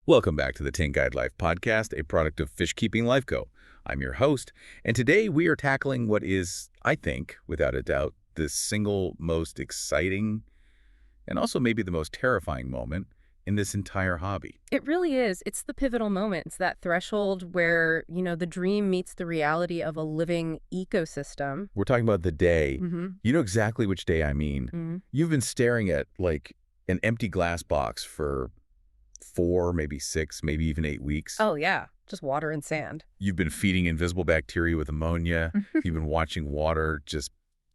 Welcome back to the Tank Guide Life podcast, a product of Fishkeeping Life Co. I'm your host, and today we are tackling what is, I think, without a doubt, the single most exciting and also maybe the most terrifying moment in this entire hobby. It really is. It's the pivotal moment. It's that threshold where, the dream meets the reality of a living ecosystem. We're talking about the day. Mm-hmm. You know exactly which day I mean. Mm-hmm. You've been staring at, like, an empty glass box for 4, maybe 6, maybe even 8 weeks. Oh, yeah. Just water and sand. You've been feeding invisible bacteria with ammonia. You've been watching water just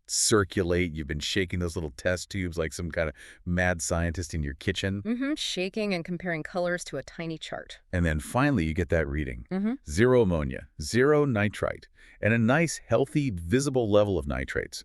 circulate. You've been shaking those little test tubes like some kind of mad scientist in your kitchen. Shaking and comparing colors to a tiny chart. And then finally you get that reading. 0 ammonia, 0 nitrite, and a nice, healthy, visible level of nitrates.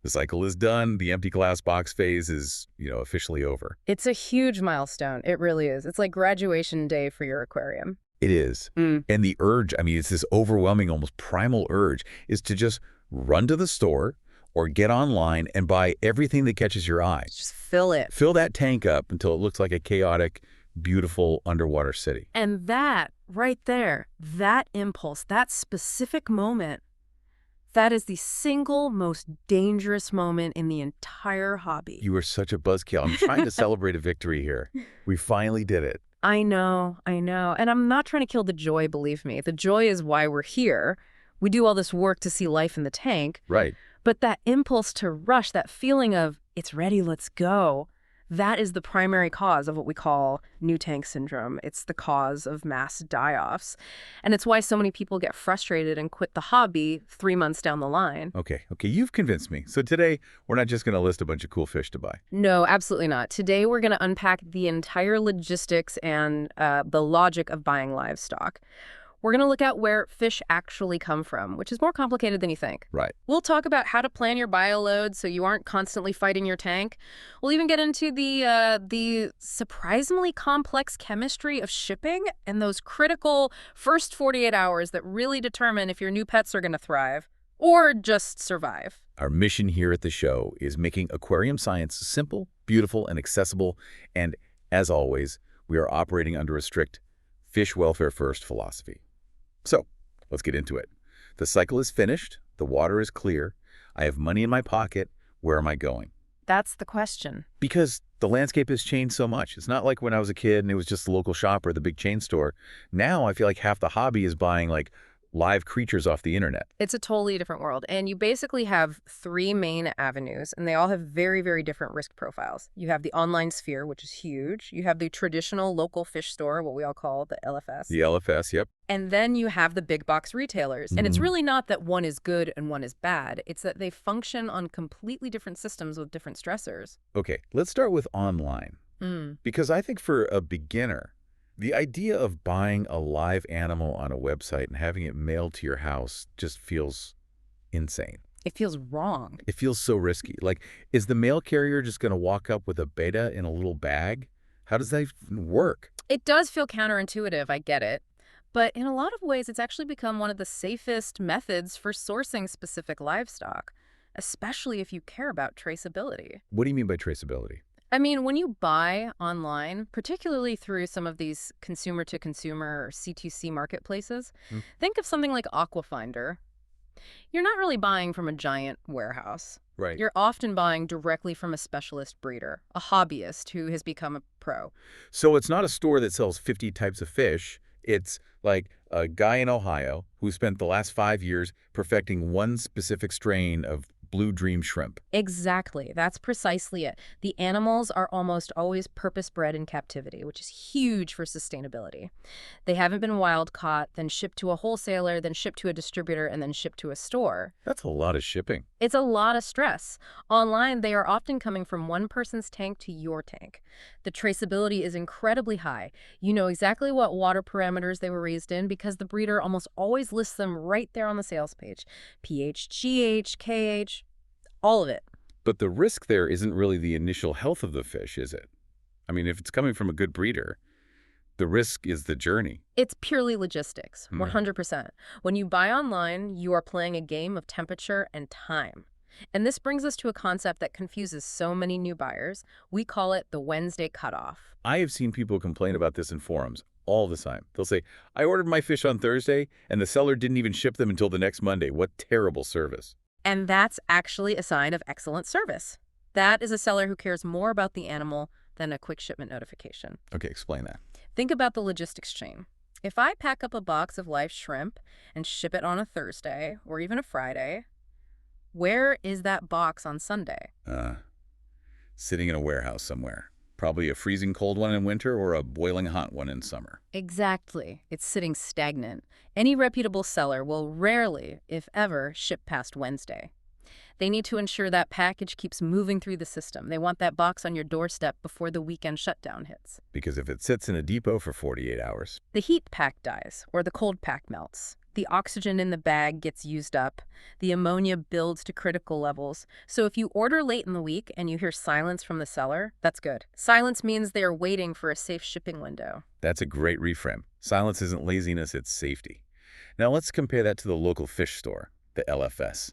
The cycle is done. The empty glass box phase is, officially over. It's a huge milestone. It really is. It's like graduation day for your aquarium. It is. And the urge, it's this overwhelming, almost primal urge, is to just run to the store or get online and buy everything that catches your eye. Just fill it. Fill that tank up until it looks like a chaotic, beautiful underwater city. And that, right there, that impulse, that specific moment, that is the single most dangerous moment in the entire hobby. You are such a buzzkill. I'm trying to celebrate a victory here. We finally did it. I know. And I'm not trying to kill the joy, believe me. The joy is why we're here. We do all this work to see life in the tank. Right. But that impulse to rush, that feeling of, it's ready, let's go, that is the primary cause of what we call new tank syndrome. It's the cause of mass die-offs. And it's why so many people get frustrated and quit the hobby 3 months down the line. Okay, you've convinced me. So today, we're not just going to list a bunch of cool fish to buy. No, absolutely not. Today, we're going to unpack the entire logistics and the logic of buying livestock. We're going to look at where fish actually come from, which is more complicated than you think. Right. We'll talk about how to plan your bioload so you aren't constantly fighting your tank. We'll even get into the surprisingly complex chemistry of shipping and those critical first 48 hours that really determine if your new pets are going to thrive or just survive. Our mission here at the show is making aquarium science simple, beautiful, and accessible. And as always, we are operating under a strict fish welfare first philosophy. So, let's get into it. The cycle is finished. The water is clear. I have money in my pocket. Where am I going? That's the question. Because the landscape has changed so much. It's not like when I was a kid and it was just the local shop or the big chain store. Now I feel like half the hobby is buying live creatures off the internet. It's a totally different world. And you basically have 3 main avenues, and they all have very, very different risk profiles. You have the online sphere, which is huge. You have the traditional local fish store, what we all call the LFS. The LFS, yep. And then you have the big box retailers. And it's really not that one is good and one is bad. It's that they function on completely different systems with different stressors. Okay, let's start with online. Because I think for a beginner, the idea of buying a live animal on a website and having it mailed to your house just feels insane. It feels wrong. It feels so risky. Is the mail carrier just going to walk up with a beta in a little bag? How does that even work? It does feel counterintuitive, I get it. But in a lot of ways, it's actually become one of the safest methods for sourcing specific livestock, especially if you care about traceability. What do you mean by traceability? When you buy online, particularly through some of these consumer-to-consumer or C2C marketplaces, think of something like Aquafinder. You're not really buying from a giant warehouse. Right. You're often buying directly from a specialist breeder, a hobbyist who has become a pro. So it's not a store that sells 50 types of fish. It's like a guy in Ohio who spent the last 5 years perfecting one specific strain of Blue Dream shrimp. Exactly. That's precisely it. The animals are almost always purpose-bred in captivity, which is huge for sustainability. They haven't been wild-caught, then shipped to a wholesaler, then shipped to a distributor, and then shipped to a store. That's a lot of shipping. It's a lot of stress. Online, they are often coming from one person's tank to your tank. The traceability is incredibly high. You know exactly what water parameters they were raised in because the breeder almost always lists them right there on the sales page. pH, GH, KH, all of it. But the risk there isn't really the initial health of the fish, is it? If it's coming from a good breeder, the risk is the journey. It's purely logistics, 100%. When you buy online, you are playing a game of temperature and time. And this brings us to a concept that confuses so many new buyers. We call it the Wednesday cutoff. I have seen people complain about this in forums all the time. They'll say, I ordered my fish on Thursday, and the seller didn't even ship them until the next Monday. What terrible service. And that's actually a sign of excellent service. That is a seller who cares more about the animal than a quick shipment notification. Okay, explain that. Think about the logistics chain. If I pack up a box of live shrimp and ship it on a Thursday or even a Friday, where is that box on Sunday? Sitting in a warehouse somewhere. Probably a freezing cold one in winter or a boiling hot one in summer. Exactly. It's sitting stagnant. Any reputable seller will rarely, if ever, ship past Wednesday. They need to ensure that package keeps moving through the system. They want that box on your doorstep before the weekend shutdown hits. Because if it sits in a depot for 48 hours, The heat pack dies, or the cold pack melts. The oxygen in the bag gets used up. The ammonia builds to critical levels. So if you order late in the week and you hear silence from the seller, that's good. Silence means they are waiting for a safe shipping window. that's a great reframe. Silence isn't laziness, it's safety. Now let's compare that to the local fish store, the LFS.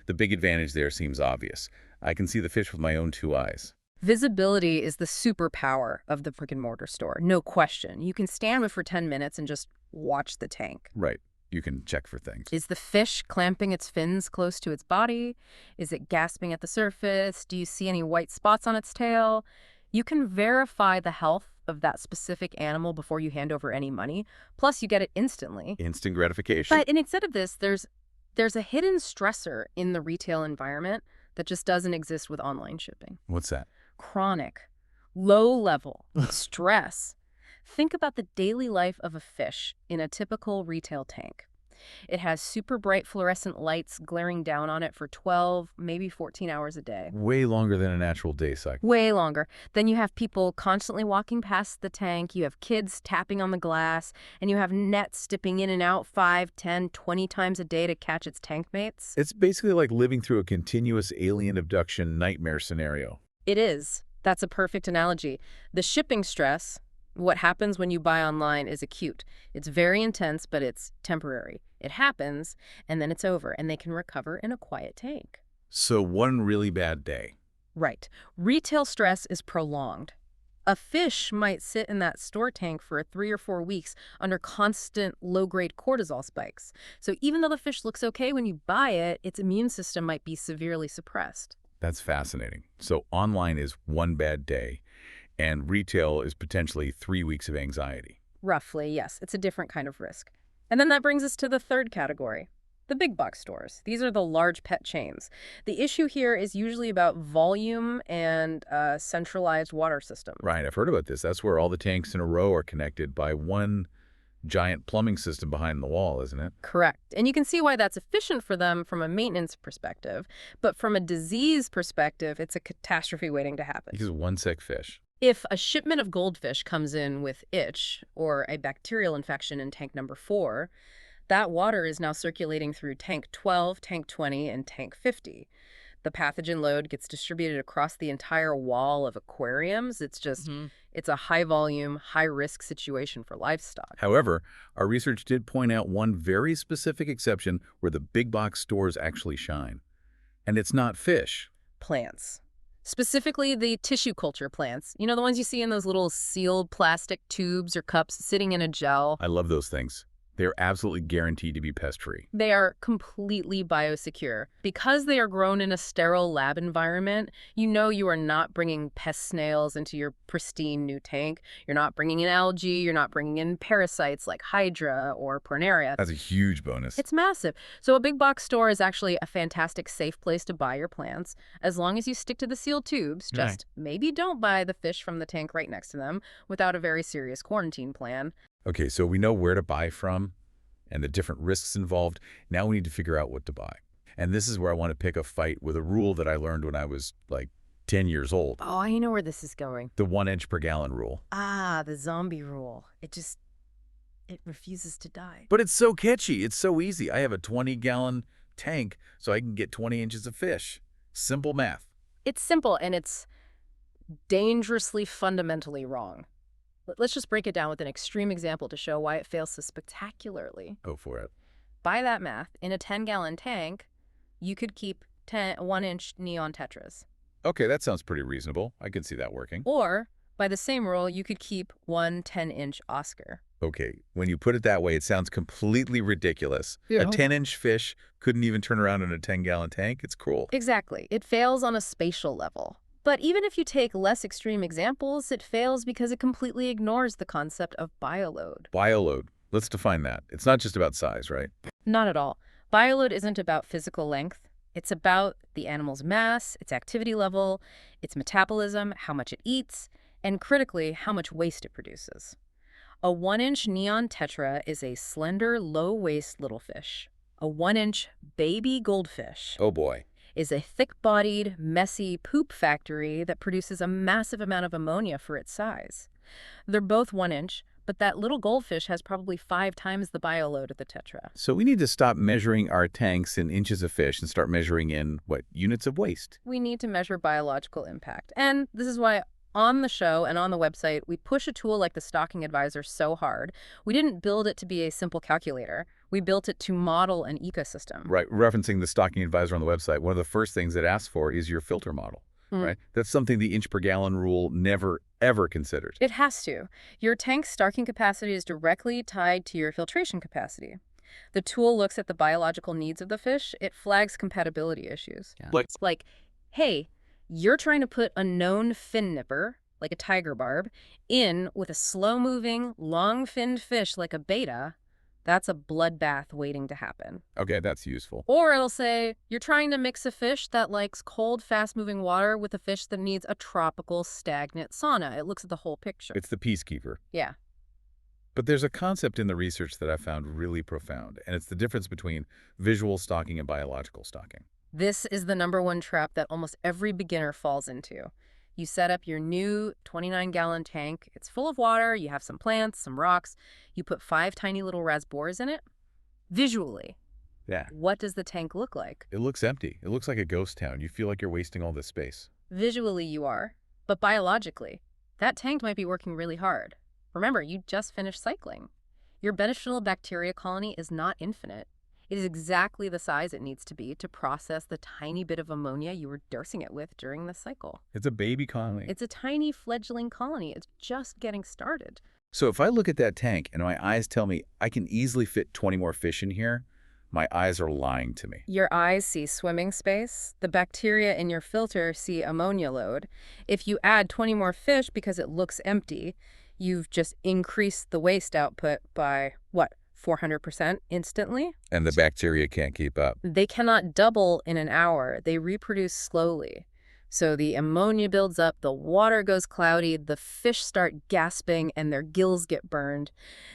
The big advantage there seems obvious. I can see the fish with my own 2 eyes. Visibility is the superpower of the brick-and-mortar store, no question. You can stand for 10 minutes and just watch the tank. Right. You can check for things. Is the fish clamping its fins close to its body? Is it gasping at the surface? Do you see any white spots on its tail? You can verify the health of that specific animal before you hand over any money. Plus, you get it instantly. Instant gratification. But instead of this, there's a hidden stressor in the retail environment that just doesn't exist with online shipping. What's that? Chronic, low-level stress. Think about the daily life of a fish in a typical retail tank. It has super bright fluorescent lights glaring down on it for 12, maybe 14 hours a day. Way longer than a natural day cycle. Way longer. Then you have people constantly walking past the tank, you have kids tapping on the glass, and you have nets dipping in and out 5, 10, 20 times a day to catch its tank mates. It's basically like living through a continuous alien abduction nightmare scenario. It is. That's a perfect analogy. The shipping stress, what happens when you buy online, is acute. It's very intense, but it's temporary. It happens, and then it's over, and they can recover in a quiet tank. So one really bad day. Right. Retail stress is prolonged. A fish might sit in that store tank for 3 or 4 weeks under constant low-grade cortisol spikes. So even though the fish looks okay when you buy it, its immune system might be severely suppressed. That's fascinating. So online is one bad day, and retail is potentially 3 weeks of anxiety. Roughly, yes. It's a different kind of risk. And then that brings us to the third category, the big box stores. These are the large pet chains. The issue here is usually about volume and a centralized water system. Right, I've heard about this. That's where all the tanks in a row are connected by one giant plumbing system behind the wall, isn't it? Correct. And you can see why that's efficient for them from a maintenance perspective. But from a disease perspective, it's a catastrophe waiting to happen. Because one sick fish. If a shipment of goldfish comes in with itch or a bacterial infection in tank number 4, that water is now circulating through tank 12, tank 20, and tank 50. The pathogen load gets distributed across the entire wall of aquariums. It's just, it's a high-volume, high-risk situation for livestock. However, our research did point out one very specific exception where the big box stores actually shine. And it's not fish. Plants. Specifically the tissue culture plants. You know, the ones you see in those little sealed plastic tubes or cups sitting in a gel. I love those things. They're absolutely guaranteed to be pest-free. They are completely biosecure. Because they are grown in a sterile lab environment, you know you are not bringing pest snails into your pristine new tank. You're not bringing in algae. You're not bringing in parasites like Hydra or Porneria. That's a huge bonus. It's massive. So a big box store is actually a fantastic, safe place to buy your plants, as long as you stick to the sealed tubes. Just maybe don't buy the fish from the tank right next to them without a very serious quarantine plan. Okay, so we know where to buy from and the different risks involved. Now we need to figure out what to buy. And this is where I want to pick a fight with a rule that I learned when I was like 10 years old. Oh, I know where this is going. The 1 inch per gallon rule. Ah, the zombie rule. It refuses to die. But it's so catchy. It's so easy. I have a 20-gallon tank, so I can get 20 inches of fish. Simple math. It's simple, and it's dangerously fundamentally wrong. Let's just break it down with an extreme example to show why it fails so spectacularly. Go for it. By that math, in a 10-gallon tank, you could keep 1-inch neon tetras. Okay, that sounds pretty reasonable. I can see that working. Or, By the same rule, you could keep one 10-inch Oscar. Okay, when you put it that way, it sounds completely ridiculous. A 10-inch fish couldn't even turn around in a 10-gallon tank? It's cruel. Exactly. It fails on a spatial level. But even if you take less extreme examples, it fails because it completely ignores the concept of bioload. Bioload. Let's define that. It's not just about size, right? Not at all. Bioload isn't about physical length. It's about the animal's mass, its activity level, its metabolism, how much it eats, and critically, how much waste it produces. A 1-inch neon tetra is a slender, low-waist little fish. A 1-inch baby goldfish Oh boy. is a thick-bodied, messy poop factory that produces a massive amount of ammonia for its size. They're both 1-inch, but that little goldfish has probably 5 times the bioload of the tetra. So we need to stop measuring our tanks in inches of fish and start measuring in, what, units of waste? We need to measure biological impact. And this is why on the show and on the website, we push a tool like the Stocking Advisor so hard. We didn't build it to be a simple calculator. We built it to model an ecosystem. Right. Referencing the Stocking Advisor on the website, one of the first things it asks for is your filter model. Right? That's something the inch per gallon rule never, ever considered. It has to. Your tank's stocking capacity is directly tied to your filtration capacity. The tool looks at the biological needs of the fish. It flags compatibility issues. Yeah. Like, hey, you're trying to put a known fin nipper, like a tiger barb, in with a slow-moving, long-finned fish like a betta. That's a bloodbath waiting to happen. Okay, that's useful. Or it'll say, you're trying to mix a fish that likes cold, fast-moving water with a fish that needs a tropical, stagnant sauna. It looks at the whole picture. It's the peacekeeper. Yeah. But there's a concept in the research that I found really profound, and it's the difference between visual stocking and biological stocking. This is the #1 trap that almost every beginner falls into. You set up your new 29-gallon tank. It's full of water. You have some plants, some rocks. You put 5 tiny little rasboras in it. Visually, Yeah. what does the tank look like? It looks empty. It looks like a ghost town. You feel like you're wasting all this space. Visually, you are. But biologically, that tank might be working really hard. Remember, you just finished cycling. Your beneficial bacteria colony is not infinite. It is exactly the size it needs to be to process the tiny bit of ammonia you were dosing it with during the cycle. It's a baby colony. It's a tiny fledgling colony. It's just getting started. So if I look at that tank and my eyes tell me I can easily fit 20 more fish in here, my eyes are lying to me. Your eyes see swimming space. The bacteria in your filter see ammonia load. If you add 20 more fish because it looks empty, you've just increased the waste output by, what, 400% instantly? And the bacteria can't keep up. They cannot double in an hour. They reproduce slowly. So the ammonia builds up, the water goes cloudy, the fish start gasping, and their gills get burned.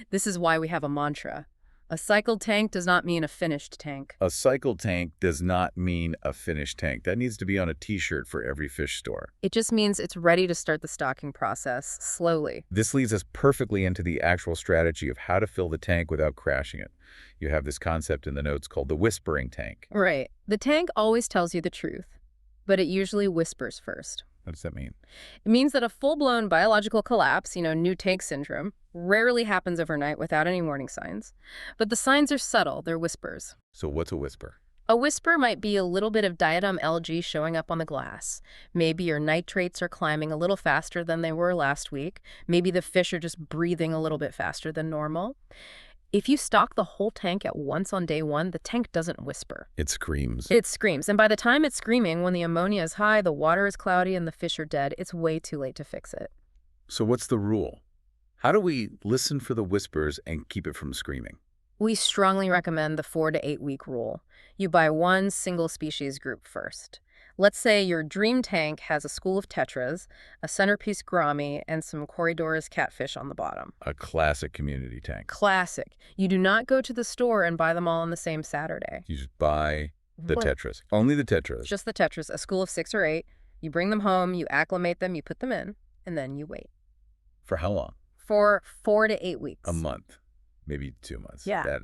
This is why we have a mantra. A cycled tank does not mean a finished tank. A cycled tank does not mean a finished tank. That needs to be on a t-shirt for every fish store. It just means it's ready to start the stocking process slowly. This leads us perfectly into the actual strategy of how to fill the tank without crashing it. You have this concept in the notes called the whispering tank. Right. The tank always tells you the truth, but it usually whispers first. What does that mean? It means that a full-blown biological collapse, new tank syndrome, rarely happens overnight without any warning signs. But the signs are subtle. They're whispers. So what's a whisper? A whisper might be a little bit of diatom algae showing up on the glass. Maybe your nitrates are climbing a little faster than they were last week. Maybe the fish are just breathing a little bit faster than normal. If you stock the whole tank at once on day 1, the tank doesn't whisper. It screams. It screams. And by the time it's screaming, when the ammonia is high, the water is cloudy, and the fish are dead, it's way too late to fix it. So what's the rule? How do we listen for the whispers and keep it from screaming? We strongly recommend the 4 to 8 week rule. You buy one single species group first. Let's say your dream tank has a school of tetras, a centerpiece gourami, and some Corydoras catfish on the bottom. A classic community tank. Classic. You do not go to the store and buy them all on the same Saturday. You just buy the What? tetras. Only the tetras. Just the tetras, a school of 6 or 8. You bring them home, you acclimate them, you put them in, and then you wait. For how long? For 4 to 8 weeks. A month. Maybe 2 months. Yeah.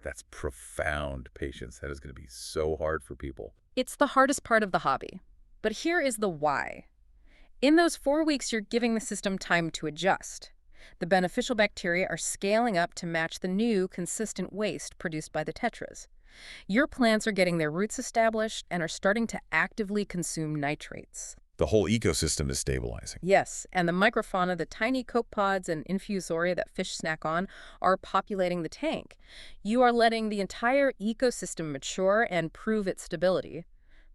That's profound patience. That is going to be so hard for people. It's the hardest part of the hobby. But here is the why. In those 4 weeks, you're giving the system time to adjust. The beneficial bacteria are scaling up to match the new, consistent waste produced by the tetras. Your plants are getting their roots established and are starting to actively consume nitrates. The whole ecosystem is stabilizing. Yes, and the microfauna, the tiny copepods and infusoria that fish snack on, are populating the tank. You are letting the entire ecosystem mature and prove its stability.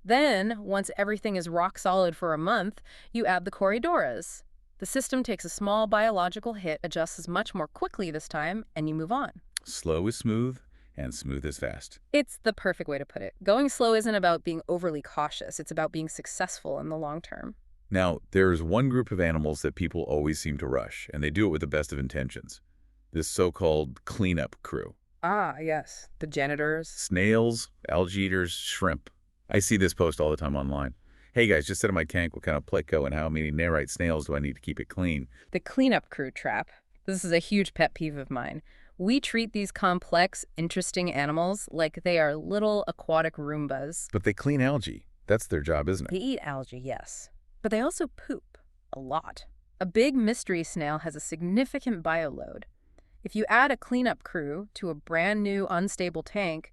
Then, once everything is rock solid for a month, you add the Corydoras. The system takes a small biological hit, adjusts much more quickly this time, and you move on. Slow is smooth, and smooth is fast. It's the perfect way to put it. Going slow isn't about being overly cautious. It's about being successful in the long term. Now, there's one group of animals that people always seem to rush, and they do it with the best of intentions. This so-called cleanup crew. Ah, yes. The janitors. Snails, algae eaters, shrimp. I see this post all the time online. Hey guys, just set up my tank. What kind of pleco and how many Nerite snails do I need to keep it clean? The cleanup crew trap. This is a huge pet peeve of mine. We treat these complex, interesting animals like they are little aquatic Roombas. But they clean algae. That's their job, isn't They it? eat algae, yes. But they also poop. A lot. A big mystery snail has a significant bioload. If you add a cleanup crew to a brand new unstable tank,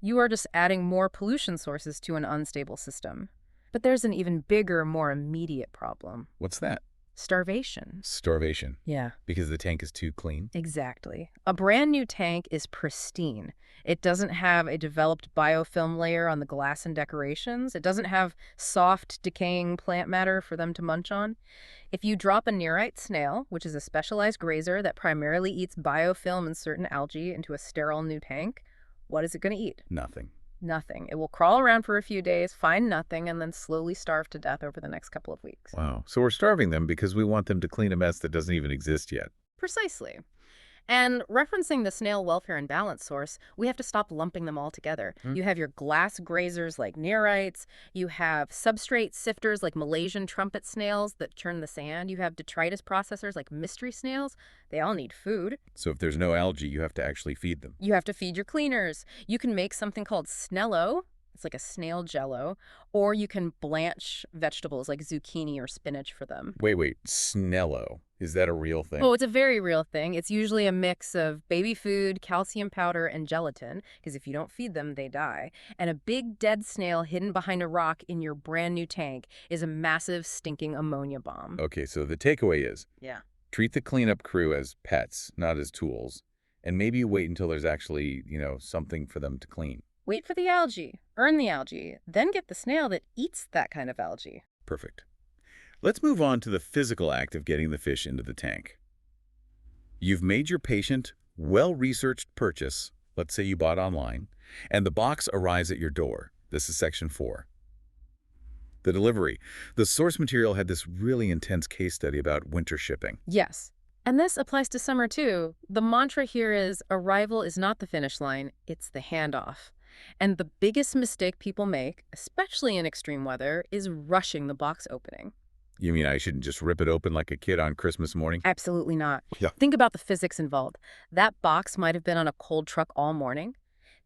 you are just adding more pollution sources to an unstable system. But there's an even bigger, more immediate problem. What's that? Starvation. Starvation. Yeah. Because the tank is too clean? Exactly. A brand new tank is pristine. It doesn't have a developed biofilm layer on the glass and decorations. It doesn't have soft, decaying plant matter for them to munch on. If you drop a Nerite snail, which is a specialized grazer that primarily eats biofilm and certain algae, into a sterile new tank, what is it going to eat? Nothing. Nothing. It will crawl around for a few days, find nothing, and then slowly starve to death over the next couple of weeks. Wow. So we're starving them because we want them to clean a mess that doesn't even exist yet. Precisely. And referencing the snail welfare and balance source, we have to stop lumping them all together. You have your glass grazers like Nerites. You have substrate sifters like Malaysian trumpet snails that churn the sand. You have detritus processors like mystery snails. They all need food. So if there's no algae, you have to actually feed them. You have to feed your cleaners. You can make something called snello. It's like a snail jello. Or you can blanch vegetables like zucchini or spinach for them. Wait. Snello. Is that a real thing? Oh, it's a very real thing. It's usually a mix of baby food, calcium powder, and gelatin, because if you don't feed them, they die. And a big dead snail hidden behind a rock in your brand new tank is a massive stinking ammonia bomb. Okay, so the takeaway is Yeah. treat the cleanup crew as pets, not as tools. And maybe you wait until there's actually, something for them to clean. Wait for the algae, earn the algae, then get the snail that eats that kind of algae. Perfect. Let's move on to the physical act of getting the fish into the tank. You've made your patient, well-researched purchase, let's say you bought online, and the box arrives at your door. This is section 4. The delivery. The source material had this really intense case study about winter shipping. Yes. And this applies to summer too. The mantra here is arrival is not the finish line, it's the handoff. And the biggest mistake people make, especially in extreme weather, is rushing the box opening. You mean I shouldn't just rip it open like a kid on Christmas morning? Absolutely not. Yeah. Think about the physics involved. That box might have been on a cold truck all morning.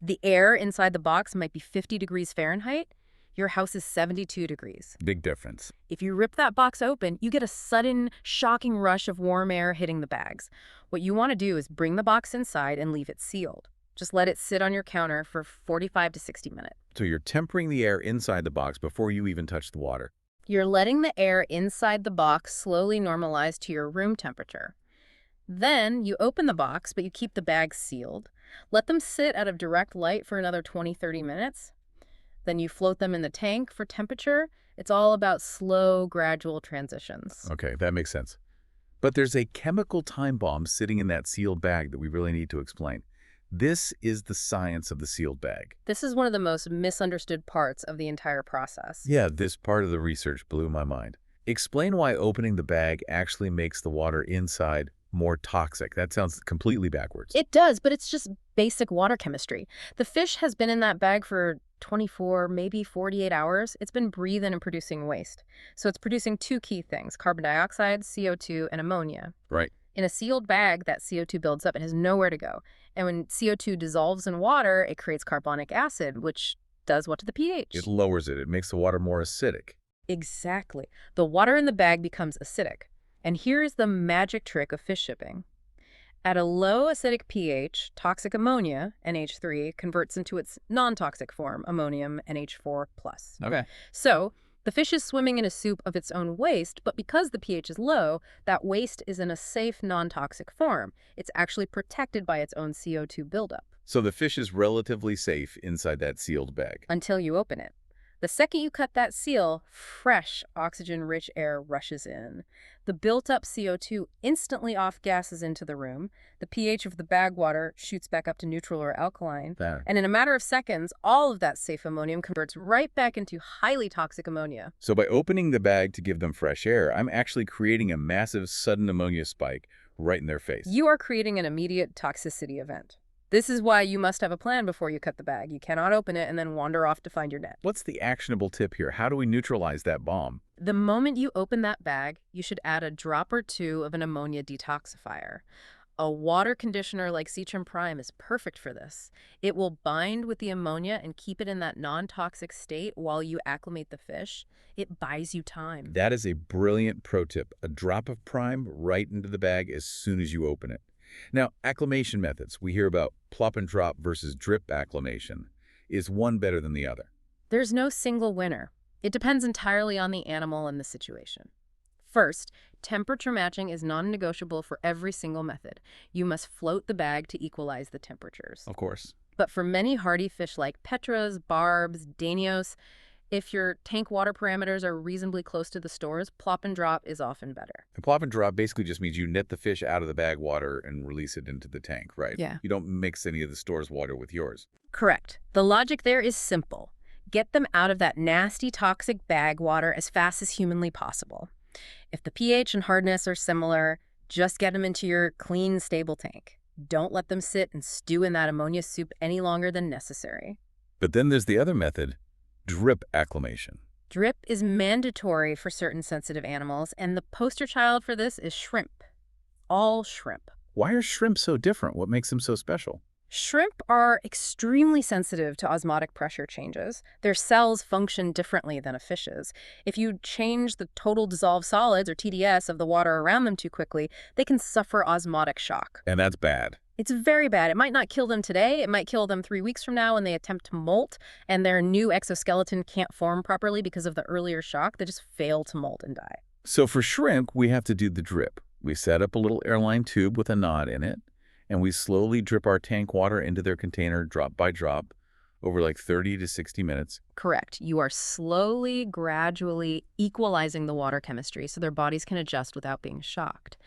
The air inside the box might be 50 degrees Fahrenheit. Your house is 72 degrees. Big difference. If you rip that box open, you get a sudden, shocking rush of warm air hitting the bags. What you want to do is bring the box inside and leave it sealed. Just let it sit on your counter for 45 to 60 minutes. So you're tempering the air inside the box before you even touch the water. You're letting the air inside the box slowly normalize to your room temperature. Then you open the box, but you keep the bags sealed. Let them sit out of direct light for another 20-30 minutes. Then you float them in the tank for temperature. It's all about slow, gradual transitions. Okay, that makes sense. But there's a chemical time bomb sitting in that sealed bag that we really need to explain. This is the science of the sealed bag. This is one of the most misunderstood parts of the entire process. Yeah, this part of the research blew my mind. Explain why opening the bag actually makes the water inside more toxic. That sounds completely backwards. It does, but it's just basic water chemistry. The fish has been in that bag for 24, maybe 48 hours. It's been breathing and producing waste. So it's producing two key things, carbon dioxide, CO2, and ammonia. Right. In a sealed bag, that CO2 builds up. It has nowhere to go. And when CO2 dissolves in water, it creates carbonic acid, which does what to the pH? It lowers it. It makes the water more acidic. Exactly. The water in the bag becomes acidic. And here is the magic trick of fish shipping. At a low acidic pH, toxic ammonia, NH3, converts into its non-toxic form, ammonium, NH4+. Okay. So The fish is swimming in a soup of its own waste, but because the pH is low, that waste is in a safe, non-toxic form. It's actually protected by its own CO2 buildup. So the fish is relatively safe inside that sealed bag. Until you open it. The second you cut that seal, fresh, oxygen-rich air rushes in. The built-up CO2 instantly off-gases into the room. The pH of the bag water shoots back up to neutral or alkaline. There. And in a matter of seconds, all of that safe ammonium converts right back into highly toxic ammonia. So by opening the bag to give them fresh air, I'm actually creating a massive sudden ammonia spike right in their face. You are creating an immediate toxicity event. This is why you must have a plan before you cut the bag. You cannot open it and then wander off to find your net. What's the actionable tip here? How do we neutralize that bomb? The moment you open that bag, you should add a drop or two of an ammonia detoxifier. A water conditioner like Citrum Prime is perfect for this. It will bind with the ammonia and keep it in that non-toxic state while you acclimate the fish. It buys you time. That is a brilliant pro tip. A drop of Prime right into the bag as soon as you open it. Now, acclimation methods. We hear about plop and drop versus drip acclimation. Is one better than the other? There's no single winner. It depends entirely on the animal and the situation. First, temperature matching is non-negotiable for every single method. You must float the bag to equalize the temperatures. Of course. But for many hardy fish like petras, barbs, danios, if your tank water parameters are reasonably close to the stores, plop and drop is often better. And plop and drop basically just means you net the fish out of the bag water and release it into the tank, right? Yeah. You don't mix any of the store's water with yours. Correct. The logic there is simple. Get them out of that nasty, toxic bag water as fast as humanly possible. If the pH and hardness are similar, just get them into your clean, stable tank. Don't let them sit and stew in that ammonia soup any longer than necessary. But then there's the other method, drip acclimation. Drip is mandatory for certain sensitive animals, and the poster child for this is shrimp. All shrimp. Why are shrimp so different? What makes them so special? Shrimp are extremely sensitive to osmotic pressure changes. Their cells function differently than a fish's. If you change the total dissolved solids, or TDS, of the water around them too quickly, they can suffer osmotic shock. And that's bad. It's very bad. It might not kill them today. It might kill them 3 weeks from now when they attempt to molt and their new exoskeleton can't form properly because of the earlier shock. They just fail to molt and die. So for shrimp, we have to do the drip. We set up a little airline tube with a knot in it, and we slowly drip our tank water into their container drop by drop over like 30 to 60 minutes. Correct. You are slowly, gradually equalizing the water chemistry so their bodies can adjust without being shocked.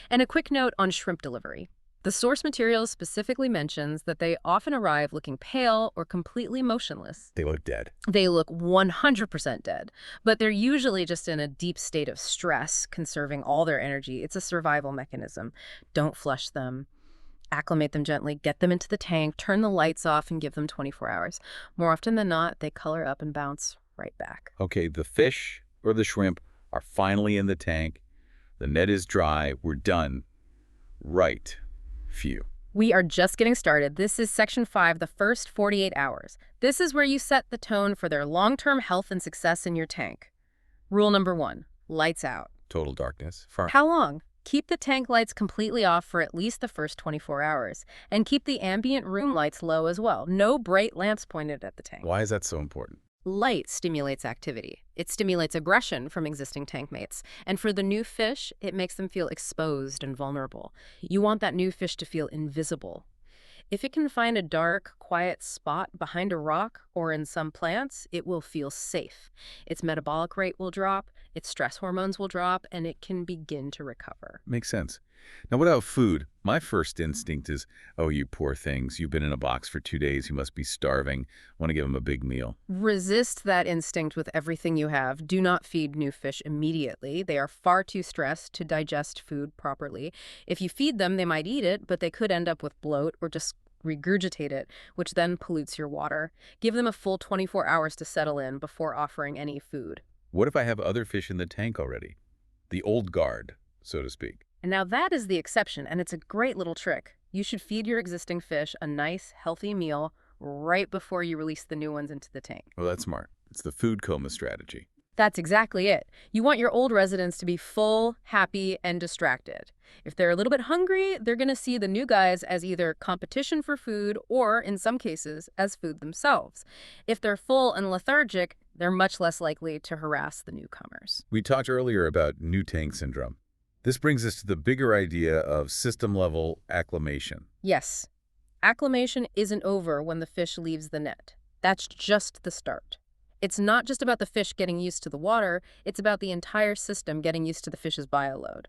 And a quick note on shrimp delivery. The source material specifically mentions that they often arrive looking pale or completely motionless. They look dead. They look 100% dead, but they're usually just in a deep state of stress, conserving all their energy. It's a survival mechanism. Don't flush them. Acclimate them gently, get them into the tank, turn the lights off, and give them 24 hours. More often than not, they color up and bounce right back. Okay, the fish or the shrimp are finally in the tank. The net is dry. We're done. Right. Phew. We are just getting started. This is Section 5, the first 48 hours. This is where you set the tone for their long-term health and success in your tank. Rule number 1, lights out. Total darkness. How long? Keep the tank lights completely off for at least the first 24 hours. And keep the ambient room lights low as well. No bright lamps pointed at the tank. Why is that so important? Light stimulates activity. It stimulates aggression from existing tank mates. And for the new fish, it makes them feel exposed and vulnerable. You want that new fish to feel invisible. If it can find a dark, quiet spot behind a rock or in some plants, it will feel safe. Its metabolic rate will drop, its stress hormones will drop, and it can begin to recover. Makes sense. Now, what about food? My first instinct is, oh, you poor things. You've been in a box for 2 days. You must be starving. Want to give them a big meal. Resist that instinct with everything you have. Do not feed new fish immediately. They are far too stressed to digest food properly. If you feed them, they might eat it, but they could end up with bloat or just regurgitate it, which then pollutes your water. Give them a full 24 hours to settle in before offering any food. What if I have other fish in the tank already? The old guard, so to speak. And now that is the exception, and it's a great little trick. You should feed your existing fish a nice, healthy meal right before you release the new ones into the tank. Well, that's smart. It's the food coma strategy. That's exactly it. You want your old residents to be full, happy, and distracted. If they're a little bit hungry, they're going to see the new guys as either competition for food or, in some cases, as food themselves. If they're full and lethargic, They're much less likely to harass the newcomers. We talked earlier about new tank syndrome. This brings us to the bigger idea of system-level acclimation. Yes, acclimation isn't over when the fish leaves the net. That's just the start. It's not just about the fish getting used to the water, it's about the entire system getting used to the fish's bioload.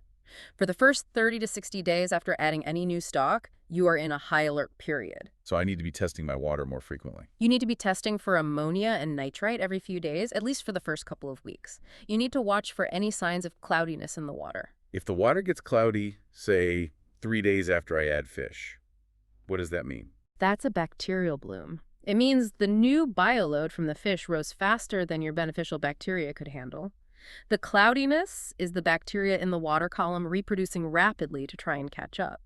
For the first 30 to 60 days after adding any new stock, you are in a high alert period. So I need to be testing my water more frequently. You need to be testing for ammonia and nitrite every few days, at least for the first couple of weeks. You need to watch for any signs of cloudiness in the water. If the water gets cloudy, say, 3 days after I add fish, what does that mean? That's a bacterial bloom. It means the new bioload from the fish rose faster than your beneficial bacteria could handle. The cloudiness is the bacteria in the water column reproducing rapidly to try and catch up.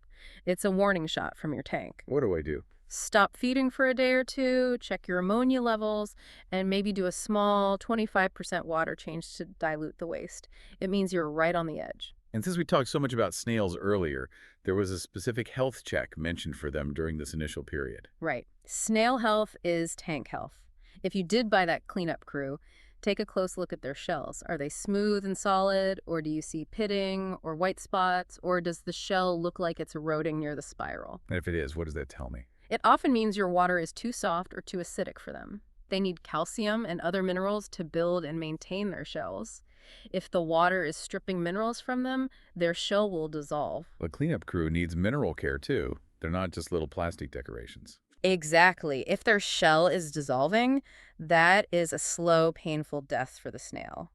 It's a warning shot from your tank. What do I do? Stop feeding for a day or two, check your ammonia levels, and maybe do a small 25% water change to dilute the waste. It means you're right on the edge. And since we talked so much about snails earlier, there was a specific health check mentioned for them during this initial period. Right. Snail health is tank health. If you did buy that cleanup crew, take a close look at their shells. Are they smooth and solid, or do you see pitting or white spots, or does the shell look like it's eroding near the spiral? And if it is, what does that tell me? It often means your water is too soft or too acidic for them. They need calcium and other minerals to build and maintain their shells. If the water is stripping minerals from them, their shell will dissolve. The cleanup crew needs mineral care too. They're not just little plastic decorations. Exactly. If their shell is dissolving, that is a slow, painful death for the snail.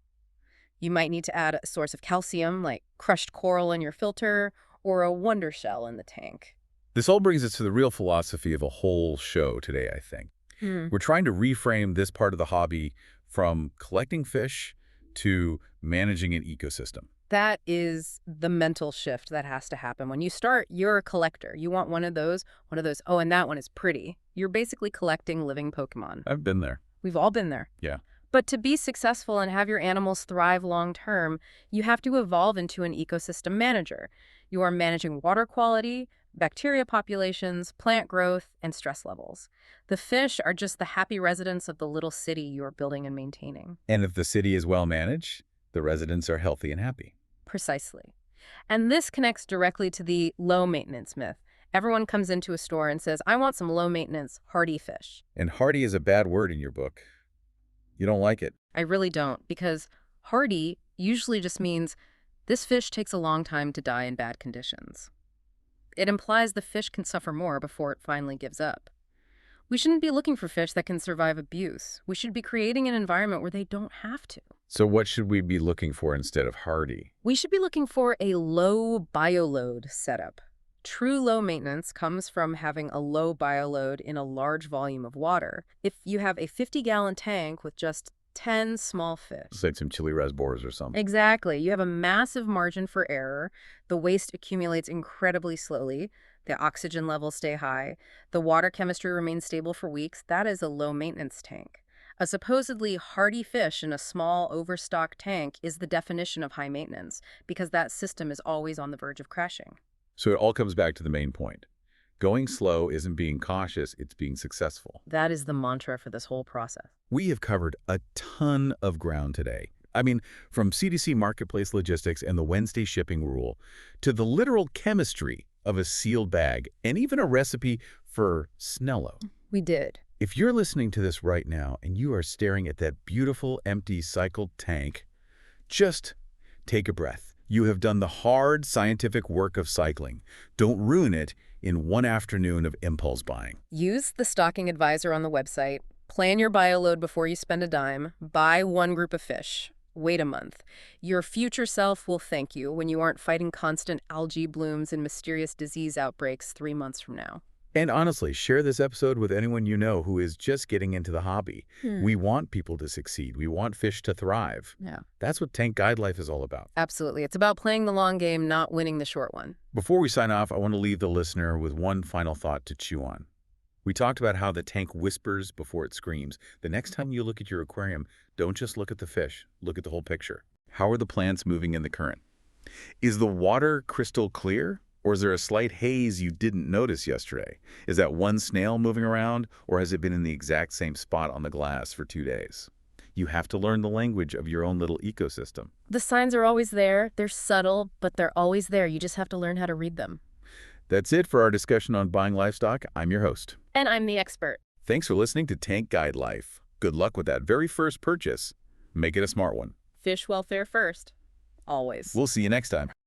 You might need to add a source of calcium, like crushed coral in your filter, or a wonder shell in the tank. This all brings us to the real philosophy of a whole show today, I think. We're trying to reframe this part of the hobby from collecting fish to managing an ecosystem. That is the mental shift that has to happen. When you start, you're a collector. You want one of those, oh, and that one is pretty. You're basically collecting living Pokemon. I've been there. We've all been there. Yeah. But to be successful and have your animals thrive long term, you have to evolve into an ecosystem manager. You are managing water quality, bacteria populations, plant growth, and stress levels. The fish are just the happy residents of the little city you are building and maintaining. And if the city is well managed, the residents are healthy and happy. Precisely. And this connects directly to the low maintenance myth. Everyone comes into a store and says, I want some low maintenance, hardy fish. And hardy is a bad word in your book. You don't like it. I really don't, because hardy usually just means this fish takes a long time to die in bad conditions. It implies the fish can suffer more before it finally gives up. We shouldn't be looking for fish that can survive abuse. We should be creating an environment where they don't have to. So what should we be looking for instead of hardy? We should be looking for a low bioload setup. True low maintenance comes from having a low bioload in a large volume of water. If you have a 50-gallon tank with just 10 small fish. It's like some chili rasbors or something. Exactly. You have a massive margin for error. The waste accumulates incredibly slowly. The oxygen levels stay high. The water chemistry remains stable for weeks. That is a low maintenance tank. A supposedly hardy fish in a small, overstocked tank is the definition of high maintenance because that system is always on the verge of crashing. So it all comes back to the main point. Going slow isn't being cautious, it's being successful. That is the mantra for this whole process. We have covered a ton of ground today. I mean, from CDC marketplace logistics and the Wednesday shipping rule to the literal chemistry of a sealed bag and even a recipe for Snello. We did. If you're listening to this right now and you are staring at that beautiful, empty, cycled tank, just take a breath. You have done the hard scientific work of cycling. Don't ruin it in one afternoon of impulse buying. Use the stocking advisor on the website. Plan your bioload before you spend a dime. Buy one group of fish. Wait a month. Your future self will thank you when you aren't fighting constant algae blooms and mysterious disease outbreaks 3 months from now. And honestly, share this episode with anyone you know who is just getting into the hobby. We want people to succeed. We want fish to thrive. Yeah. That's what Tank Guide Life is all about. Absolutely. It's about playing the long game, not winning the short one. Before we sign off, I want to leave the listener with one final thought to chew on. We talked about how the tank whispers before it screams. The next time you look at your aquarium, don't just look at the fish. Look at the whole picture. How are the plants moving in the current? Is the water crystal clear? Or is there a slight haze you didn't notice yesterday? Is that one snail moving around, or has it been in the exact same spot on the glass for 2 days? You have to learn the language of your own little ecosystem. The signs are always there. They're subtle, but they're always there. You just have to learn how to read them. That's it for our discussion on buying livestock. I'm your host. And I'm the expert. Thanks for listening to Tank Guide Life. Good luck with that very first purchase. Make it a smart one. Fish welfare first. Always. We'll see you next time.